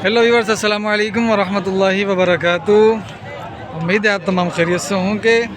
Hello viewers, अस्सलाम वालेकुम वरहमतुल्लाहि वबरकातुहू। उम्मीद है आप तमाम खैरियत से होंगे।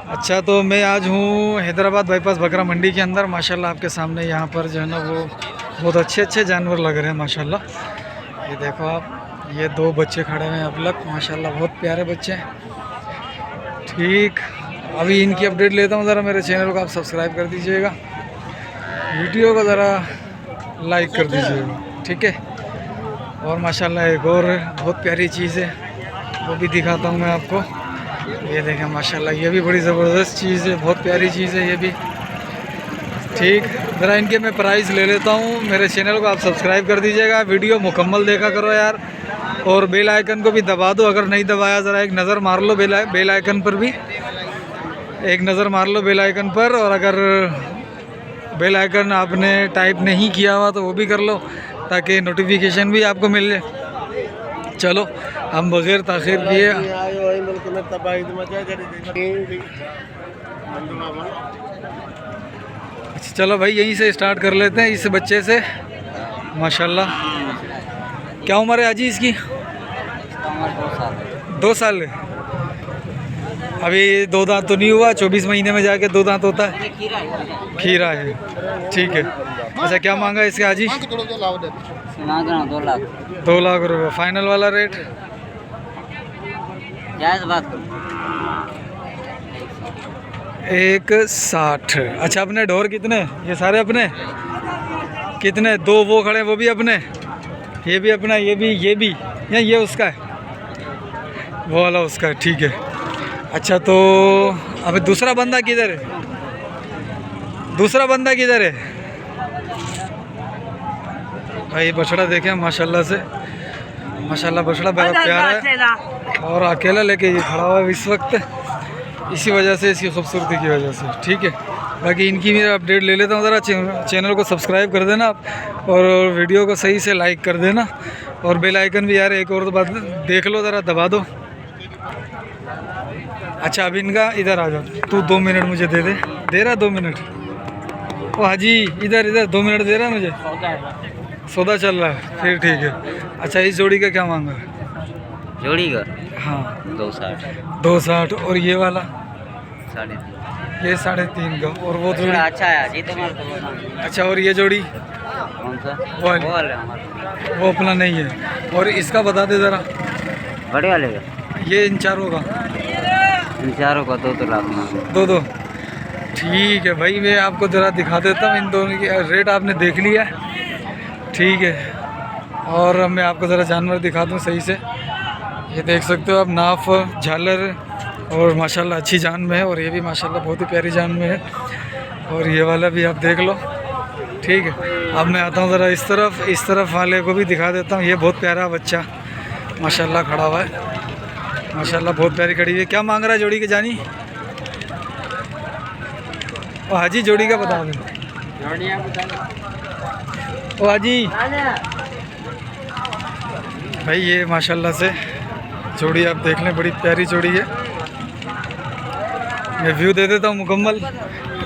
अच्छा, तो मैं आज हूँ हैदराबाद बाईपास बकरा मंडी के अंदर। माशाल्लाह आपके सामने यहाँ पर जो है ना वो बहुत अच्छे जानवर लग रहे हैं माशाल्लाह। ये देखो आप, ये दो बच्चे खड़े हैं अब लग, माशाल्लाह बहुत प्यारे बच्चे हैं। ठीक, अभी इनकी अपडेट लेता हूँ। ज़रा मेरे चैनल को आप सब्सक्राइब कर दीजिएगा, वीडियो को ज़रा लाइक कर दीजिएगा, ठीक है। और माशाल्लाह एक और बहुत प्यारी चीज़ है, वो भी दिखाता हूँ मैं आपको। ये देखें माशाल्लाह, ये भी बड़ी ज़बरदस्त चीज़ है, बहुत प्यारी चीज़ है ये भी। ठीक, ज़रा इनके मैं प्राइस ले लेता हूँ। मेरे चैनल को आप सब्सक्राइब कर दीजिएगा, वीडियो मुकम्मल देखा करो यार, और बेल आइकन को भी दबा दो। अगर नहीं दबाया ज़रा एक नज़र मार लो बेल आइकन पर भी, एक नज़र मार लो बेल आइकन पर। और अगर बेल आइकन आपने टाइप नहीं किया हुआ तो वो भी कर लो, ताकि नोटिफिकेशन भी आपको मिल जाए। चलो हम बग़ैर ताख़ीर किए, अच्छा चलो भाई यहीं से स्टार्ट कर लेते हैं, इस बच्चे से। माशाल्लाह, क्या उम्र है अजी इसकी? 2 साल है। अभी 2 दांत तो नहीं हुआ, 24 महीने में जाके 2 दांत होता है। खीरा है, ठीक है। अच्छा, क्या मांगा इसके आजी? 2 लाख रुपये। फाइनल वाला रेट? 160। अच्छा, अपने ढोर कितने? ये सारे अपने? कितने? 2 वो खड़े, वो भी अपने? ये भी अपना, ये भी या ये उसका है? वो वाला उसका है, ठीक है। अच्छा, तो अभी दूसरा बंदा किधर है? दूसरा बंदा किधर है भाई? बछड़ा देखें माशाल्लाह से, माशाल्लाह बछड़ा बड़ा प्यारा है, और अकेला लेके ये खड़ा हुआ है इस वक्त, इसी वजह से, इसकी खूबसूरती की वजह से, ठीक है। बाकी इनकी भी अपडेट ले लेता हूँ। ज़रा चैनल को सब्सक्राइब कर देना आप, और वीडियो को सही से लाइक कर देना, और बेल आइकन भी यार एक और बात देख लो, ज़रा दबा दो। अच्छा, अभी इनका इधर आ जाओ, तू 2 मिनट मुझे दे रहा 2 मिनट। ओ हाजी, इधर 2 मिनट दे रहा है मुझे, सौदा चल रहा है, फिर ठीक है। अच्छा, इस जोड़ी का क्या मांगा? जोड़ी का? हाँ, 260। और ये वाला? 3.5। ये 3.5 का। और वो जोड़ी? अच्छा है जी तुम्हारा। अच्छा, और ये जोड़ी? कौन सा? वो अपना नहीं है। और इसका बता दे ज़रा, बड़े वाले का? ये इन चारों का? इन चारों का 2 लाख मांगे। 2 ठीक है भाई, मैं आपको ज़रा दिखा देता हूँ। इन दोनों की रेट आपने देख लिया, ठीक है। और अब मैं आपको ज़रा जानवर दिखा दूँ सही से। ये देख सकते हो आप, नाफ, झालर, और माशाल्लाह अच्छी जान में है, और ये भी माशाल्लाह बहुत ही प्यारी जान में है। और ये वाला भी आप देख लो, ठीक है। अब मैं आता हूँ ज़रा इस तरफ वाले को भी दिखा देता हूँ। ये बहुत प्यारा बच्चा माशाल्लाह खड़ा हुआ है, माशाल्लाह बहुत प्यारी खड़ी हुई है। क्या मांग रहा है जोड़ी के जानी? ओ हाजी, जोड़ी का बता दें। ओ हाजी भाई, ये माशाल्लाह से जोड़ी आप देख लें, बड़ी प्यारी जोड़ी है। मैं व्यू दे देता हूँ मुकम्मल।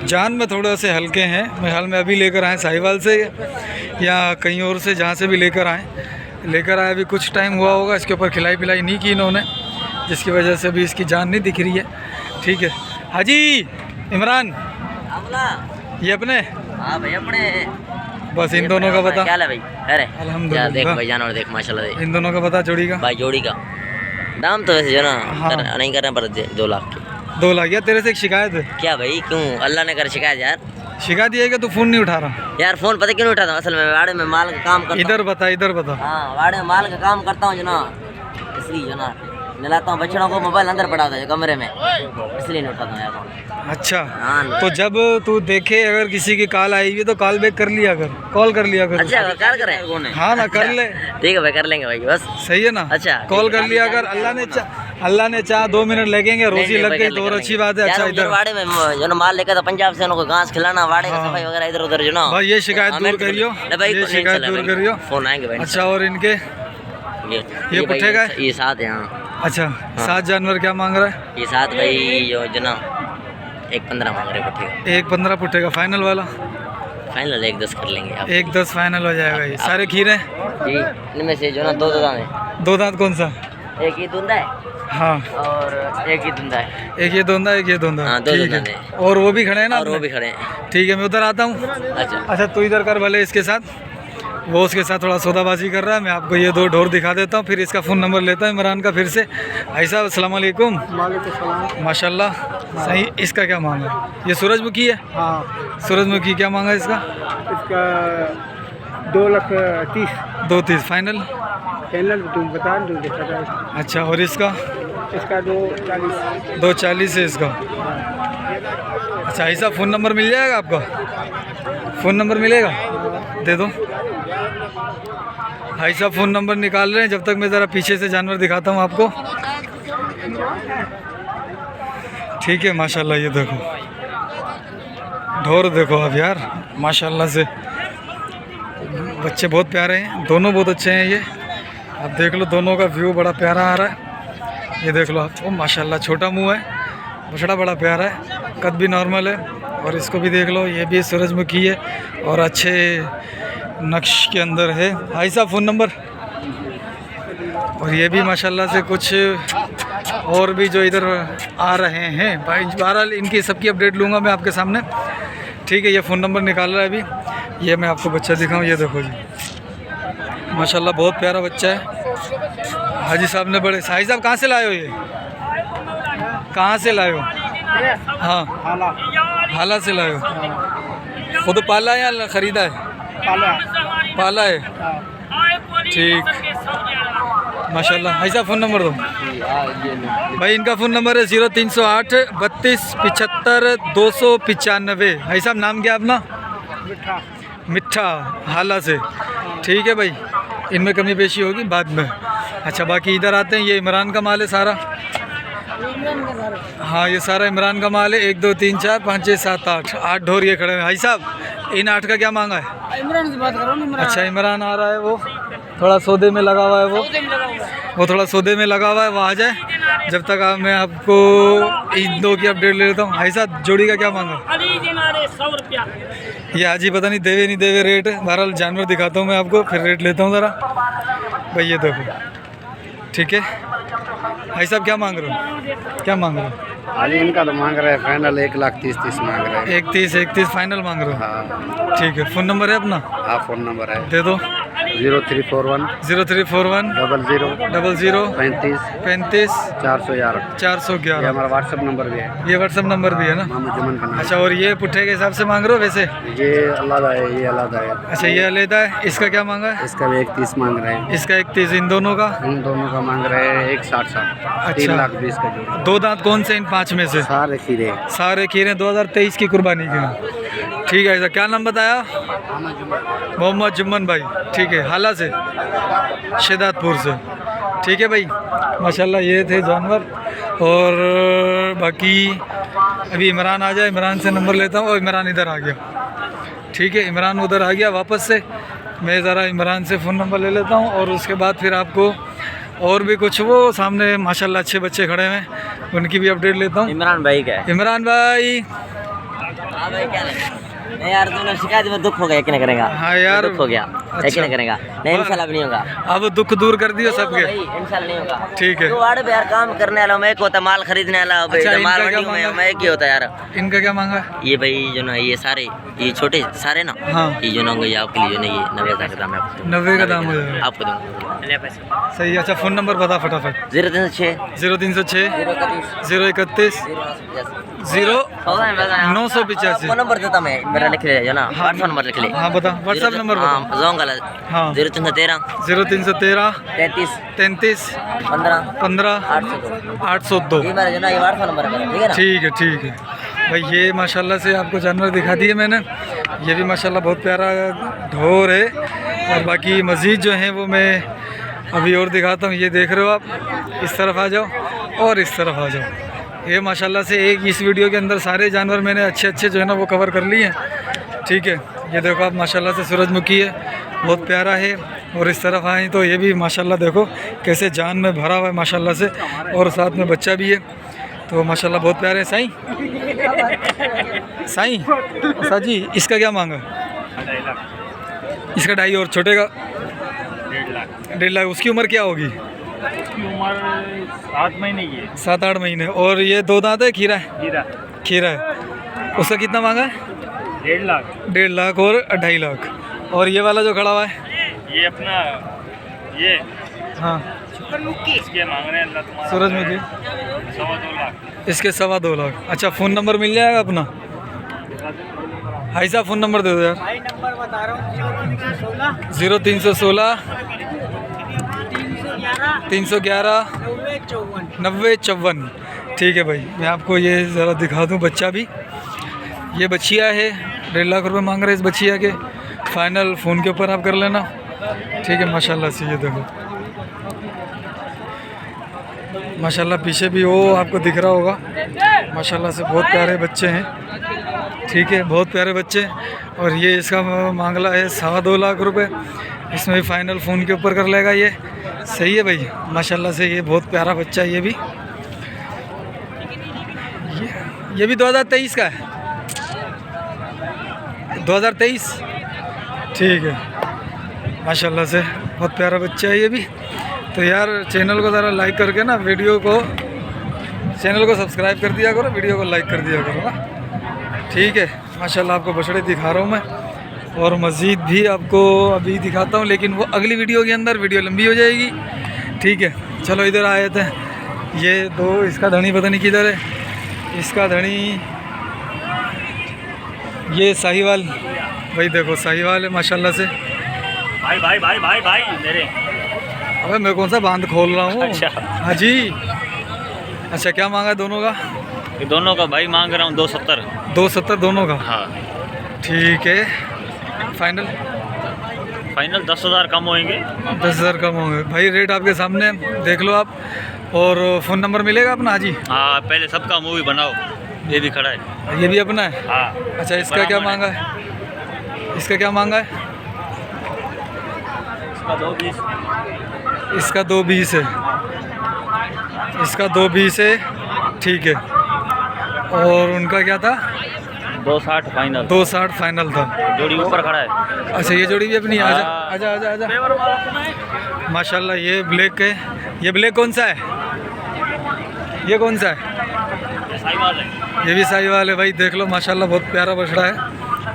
जान में थोड़ा से हल्के हैं, मैं हाल में अभी लेकर आए साहिवाल से या कहीं और से, जहाँ से भी लेकर आए अभी कुछ टाइम हुआ होगा। इसके ऊपर खिलाई पिलाई नहीं की इन्होंने, जिसकी वजह से अभी इसकी जान नहीं दिख रही है, ठीक है। हाजी इमरान, ये अपने? हाँ भाई अपने। बस इन दोनों का बता। क्या है भाई? अरे अल्हम्दुलिल्लाह, देख भाई जानवर देख माशाल्लाह देख। इन दोनों का बता जोड़ी का। भाई जोड़ी का दाम तो वैसे जो ना हाँ। नहीं करना पर 2 लाख की। 2 लाख? या तेरे से एक शिकायत है। क्या भाई? क्यों? अल्लाह ने कर शिकायत यार। शिकायत ये है कि तू फ़ोन नहीं उठा रहा यार फोन पता क्यों नहीं उठाता? असल में वाड़े में माल का काम करता इधर बता, इधर बता। हाँ, वाड़े में माल का काम करता हूँ जो ना, इसलिए जो ना नलाता हूँ बच्चों को। मोबाइल अंदर पड़ा था कमरे में, इसलिए नहीं उठाता हूँ यार फोन। अच्छा, हाँ। तो जब तू देखे अगर किसी की कॉल आई हुई तो कॉल बैक कर लिया कर, कॉल कर लिया कर। अच्छा, क्या करें? हाँ ना, कर ले। ठीक है भाई, कर लेंगे भाई, बस सही है ना? अच्छा, कॉल कर लिया कर। अल्लाह ने चाह 2 मिनट लगेंगे, रोजी लग गई तो और अच्छी बात है। अच्छा, इधर वाड़े में जो ना माल लेकर था पंजाब से, उनको घास खिलाना, वाड़े का सफाई वगैरह इधर उधर जो ना भाई, ये शिकायत दूर करियो, ये शिकायत दूर करियो। फोन आएंगे भाई। अच्छा, और इनके ये पुट्ठे का? ये 7 है। हाँ। अच्छा, 7 जानवर क्या मांग रहा है? ये 7 भाई जो ना 1.15 मांग रहे पुट्ठे का। 1.15 पुट्ठे का। फाइनल वाला? फाइनल 1-10 कर लेंगे आप 1-10 फाइनल हो जाएगा। ये सारे खीरे जी। इनमें से जो ना दो दांत है, 2 दांत कौन सा? एक ये धुंधा है हाँ, और एक ही धुंधा है। एक ये दोंदा, एक ये दोंदा। हाँ, दो ठीक दोंदा है। है। और वो भी खड़े हैं ना और वो अपने? भी खड़े हैं। ठीक है, मैं उधर आता हूँ। अच्छा अच्छा, तू इधर कर भले इसके साथ, वो उसके साथ थोड़ा सौदाबाजी कर रहा है। मैं आपको ये 2 ढोर दिखा देता हूँ, फिर इसका फ़ोन नंबर लेता हूँ इमरान का फिर से। भाई साहब अस्सलाम वालेकुम। माशाल्लाह। सही। इसका क्या मांगा? ये सूरजमुखी है? हाँ, सूरजमुखी क्या मांगा इसका? इसका 2,30,000 2-30 फाइनल। फाइनल तुम बता दो देखा जाए। अच्छा, और इसका? इसका 2,40,000। 240 है इसका। अच्छा, ऐसा फ़ोन नंबर मिल जाएगा आपका? फ़ोन नंबर मिलेगा? दे दो। भाई साहब फ़ोन नंबर निकाल रहे हैं, जब तक मैं ज़रा पीछे से जानवर दिखाता हूँ आपको। ठीक है, माशाल्लाह। ये देखो ढोर देखो आप यार, माशाल्लाह से बच्चे बहुत प्यारे हैं, दोनों बहुत अच्छे हैं। ये आप देख लो, दोनों का व्यू बड़ा प्यारा आ रहा है। ये देख लो आप, ओ माशाल्लाह, छोटा मुंह है, बछड़ा बड़ा प्यारा है, कद भी नॉर्मल है। और इसको भी देख लो, ये भी सूरजमुखी है और अच्छे नक्श के अंदर है। भाई साहब फ़ोन नंबर। और ये भी माशाल्लाह से कुछ और भी जो इधर आ रहे हैं भाई, बहरहाल इनकी सबकी अपडेट लूँगा मैं आपके सामने। ठीक है, ये फ़ोन नंबर निकाल रहा है अभी। ये मैं आपको बच्चा दिखाऊँ, ये देखो जी, माशाल्लाह बहुत प्यारा बच्चा है। हाजी साहब ने बड़े। हाजी साहब कहाँ से लाए हो? ये कहाँ से लाए हो? हाँ, हाला से लाए हो। खुद पाला है या ख़रीदा है? पाला है। ठीक, माशाल्लाह। भाई साहब फ़ोन नंबर दो। भाई इनका फ़ोन नंबर है 0308 32 75 295। भाई साहब नाम क्या अपना? मिठा, हाला से। ठीक है भाई, इनमें कमी पेशी होगी बाद में। अच्छा, बाकी इधर आते हैं, ये इमरान का माल है सारा। हाँ, ये सारा इमरान का माल है। 1 2 3 4 5 6 7 8 ढोर ये खड़े हैं। भाई साहब इन 8 का क्या मांगा है? इमरान से बात करो ना। अच्छा, इमरान आ रहा है, वो थोड़ा सौदे में लगा हुआ है। वो थोड़ा सौदे में लगा हुआ है, वो आ जाए। जब तक मैं आपको इन 2 की अपडेट ले लेता हूँ। भाई साहब जोड़ी का क्या मांगा? 100 रुपया। ये आज ही पता नहीं देवे नहीं देवे रेट है। बहरहाल जानवर दिखाता हूँ मैं आपको, फिर रेट लेता हूँ ज़रा। भाई ये देखो, ठीक है। भाई साहब क्या मांग रहे हो? क्या मांग रहे हो? अली इनका तो मांग रहे हैं फाइनल 1,30,000 मांग रहे हैं। 31 फाइनल मांग रहे हो? हाँ, ठीक है। फ़ोन नंबर है अपना? हाँ फ़ोन नंबर है दे दो। 0341 0341 00 00 35 35 411। 411। ये हमारा व्हाट्सएप नंबर भी है, ये व्हाट्सअप नंबर भी है ना? मोहम्मद जुमन का नाम। अच्छा, और ये पुट्ठे के हिसाब से मांग रहे हो वैसे? ये अलग है, ये अलग है। अच्छा, ये अलग है। इसका क्या मांगा है? इसका भी 31 मांग रहे हैं। इसका 31। इन दोनों का? इन दोनों का मांग रहे हैं 1,60,000। 3,20,000 का जोड़ा। 2 दांत कौन से इन 5 में से? सारे खीरे। सारे खीरे 2023 की कुर्बानी के। ठीक है। क्या नाम बताया? मोहम्मद जुम्मन भाई। ठीक है, हाला से, शेदातपुर से। ठीक है भाई, माशाल्लाह ये थे जानवर। और बाकी अभी इमरान आ जाए, इमरान से नंबर लेता हूँ। और इमरान इधर आ गया। ठीक है, इमरान उधर आ गया वापस से। मैं ज़रा इमरान से फ़ोन नंबर ले लेता हूँ और उसके बाद फिर आपको और भी कुछ, वो सामने माशाल्लाह अच्छे बच्चे खड़े हैं, उनकी भी अपडेट लेता हूँ। इमरान भाई का है। इमरान भाई। हाँ भाई, क्या नहीं यार, दोनों शिकायत में दुख हो गया, क्या करेगा? हाँ यार, दुख हो गया। अच्छा। क्या करेगा? नहीं, इंशाल्लाह भी नहीं होगा। अब दुख दूर कर दियो सबके। भाई, इंशाल्लाह नहीं होगा। ठीक है। तो वाड़े पे यार काम करने वाला मैं होता, माल खरीदने वाला अच्छा, माल इनका क्या मंडी में मांगा? मैं ही होता यार। इनका क्या मांगा? ये भाई जो ना, ये सारे, ये छोटे सारे ना, हाँ। ये जो ना होंगे, ये आपके लिए जो ना, ये 90,000 का दाम है। 90 का दाम हो जाएगा। आपको दूंगा। ले पैसे। सही। अच्छा, फ़ोन नंबर बता फटाफट। 0306 0306 031 031 985। आपको नंबर देता मैं, मेरा लिख ले जो ना, व्हाट्सएप नंबर लिख ले। हाँ बता, व्हाट्सएप नंबर बता। हाँ, जाऊंगा। हाँ, 0313 0313 33 33 15 15 802। 802। ये मेरा जो ना, ये व्हाट्सएप नंबर है मेरा, ठीक है ना? ठीक है, ठीक है भाई। ये माशाल्लाह से आपको जानवर दिखा दिए मैंने। ये भी माशाल्लाह बहुत प्यारा ढोर है। और बाकी मज़ीद जो हैं वो मैं अभी और दिखाता हूँ। ये देख रहे हो आप, इस तरफ आ जाओ और इस तरफ आ जाओ। ये माशाल्लाह से एक इस वीडियो के अंदर सारे जानवर मैंने अच्छे अच्छे जो है ना वो कवर कर लिए हैं। ठीक है, ये देखो आप, माशाल्लाह से सूरजमुखी है, बहुत प्यारा है। और इस तरफ आए तो ये भी माशाल्लाह देखो कैसे जान में भरा हुआ है माशाल्लाह से, और साथ में बच्चा भी है। तो माशाल्लाह बहुत प्यारे हैं। साईं साईं साजी, इसका क्या मांगा? इसका 2.5 और छोटे का 1.5 लाख 1.5 लाख। उसकी उम्र क्या होगी? उसकी उम्र 7 महीने की है 7-8 महीने। और ये 2 दांत है, खीरा है? हीरा खीरा है। उसका कितना मांगा है? 1.5 लाख 1.5 लाख और 2.5 लाख। और ये वाला जो खड़ा हुआ है? ये अपना ये हाँ इसके मांग रहे हैं अल्लाह तुम्हारा सूरजमुखी 2.25 लाख। इसके 2.25 लाख। अच्छा फ़ोन नंबर मिल जाएगा अपना? भाई साहब फ़ोन नंबर दे दो यार। भाई नंबर बता रहा हूँ 0316 311 9054। ठीक है भाई, मैं आपको ये ज़रा दिखा दूँ बच्चा भी। ये बच्चिया है, 1.5 लाख रुपए मांग रहे हैं इस बच्चिया के। फाइनल फ़ोन के ऊपर आप कर लेना। ठीक है माशाल्लाह से। ये देखो माशाल्लाह, पीछे भी वो आपको दिख रहा होगा। माशाल्लाह से बहुत प्यारे बच्चे हैं। ठीक है, बहुत प्यारे बच्चे। और ये इसका मांगला है 2.25 लाख रुपए। इसमें भी फाइनल फ़ोन के ऊपर कर लेगा ये। सही है भाई माशाल्लाह से। ये बहुत प्यारा बच्चा है ये भी। ये भी 2023 का है? 2023। ठीक है माशाल्लाह से, बहुत प्यारा बच्चा है ये भी। तो यार चैनल को ज़रा लाइक करके ना, चैनल को सब्सक्राइब कर दिया करो, वीडियो को लाइक कर दिया करो ना। ठीक है माशाल्लाह, आपको बछड़े दिखा रहा हूँ मैं। और मज़ीद भी आपको अभी दिखाता हूँ, लेकिन वो अगली वीडियो के अंदर, वीडियो लंबी हो जाएगी। ठीक है चलो इधर आए थे। ये दो, इसका धनी पता नहीं किधर है। इसका धनी ये साहिवाल भाई, देखो साहिवाल है माशाल्लाह से। भाई भाई भाई भाई भाई मेरे अबे मैं कौन सा बांध खोल रहा हूँ? अच्छा। हाँ जी। अच्छा क्या मांगा दोनों का? ये दोनों का भाई मांग रहा हूँ 270। 270 दोनों का? हाँ ठीक है फाइनल? फाइनल 10,000 कम होंगे। 10,000 कम होंगे भाई। रेट आपके सामने, देख लो आप। और फ़ोन नंबर मिलेगा अपना? हाँ जी। हाँ पहले सबका मूवी बनाओ, ये भी खड़ा है। ये भी अपना है? हाँ अच्छा इसका क्या मांगा है? इसका क्या मांगा है? इसका 220। इसका 220 है। इसका 220 है। ठीक है। और उनका क्या था? 260 फाइनल। 260 फाइनल था। जोड़ी ऊपर खड़ा है। अच्छा ये जोड़ी भी अपनी? आजा हाँ। आजा आजा आजा। माशाल्लाह ये ब्लैक है। ये ब्लैक कौन सा है? ये कौन सा है? साहिवाल है। ये भी साहिवाल है भाई। देख लो माशाल्लाह, बहुत प्यारा बछड़ा है।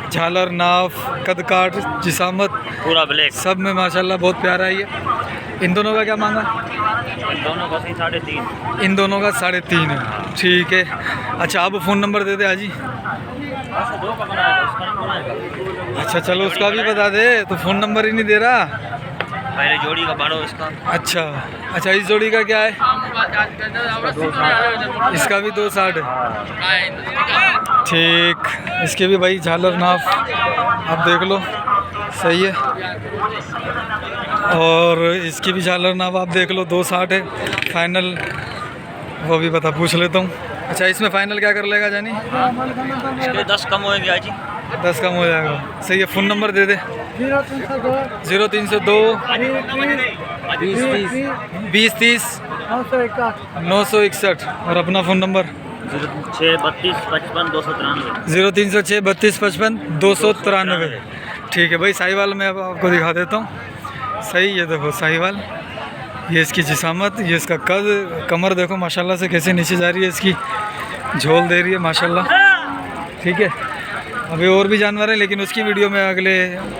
झालर, नाफ, कद काट, जिसामत पूरा ब्लैक। सब में माशाल्लाह बहुत प्यारा है ये। इन दोनों का क्या मांगा? इन दोनों का 3.5। इन दोनों का 3.5 है। ठीक है। अच्छा आप फ़ोन नंबर दे दे हाजी। अच्छा चलो उसका भी बता दे, तो फ़ोन नंबर ही नहीं दे रहा। पहले जोड़ी का बाड़ो इसका। अच्छा अच्छा, इस जोड़ी का क्या है? इसका भी 260 है। ठीक। इसके भी भाई झालर, नाफ आप देख लो, सही है। और इसकी भी झालर, नाफ आप देख लो, 260 है फाइनल। वो भी बता, पूछ लेता हूँ। अच्छा इसमें फ़ाइनल क्या कर लेगा जानी? इसके 10 कम होंगे आज ही। 10 कम हो जाएगा। सही है। फ़ोन नंबर दे दे। 0302 2030 961। और अपना फ़ोन नंबर 0632 55 293। 0306 32 55 293। ठीक है भाई। साहिवाल मैं अब आपको दिखा देता हूँ। सही, ये देखो साहिवाल। ये इसकी जिसामत, ये इसका कद, कमर देखो माशाल्लाह से कैसे नीचे जा रही है, इसकी झोल दे रही है माशाल्लाह। ठीक है। अभी और भी जानवर हैं, लेकिन उसकी वीडियो में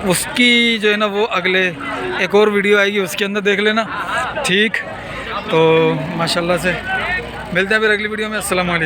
उसकी जो है ना वो अगले एक और वीडियो आएगी, उसके अंदर देख लेना। ठीक। तो माशाल्लाह से मिलते हैं फिर अगली वीडियो में। अस्सलाम वालेकुम।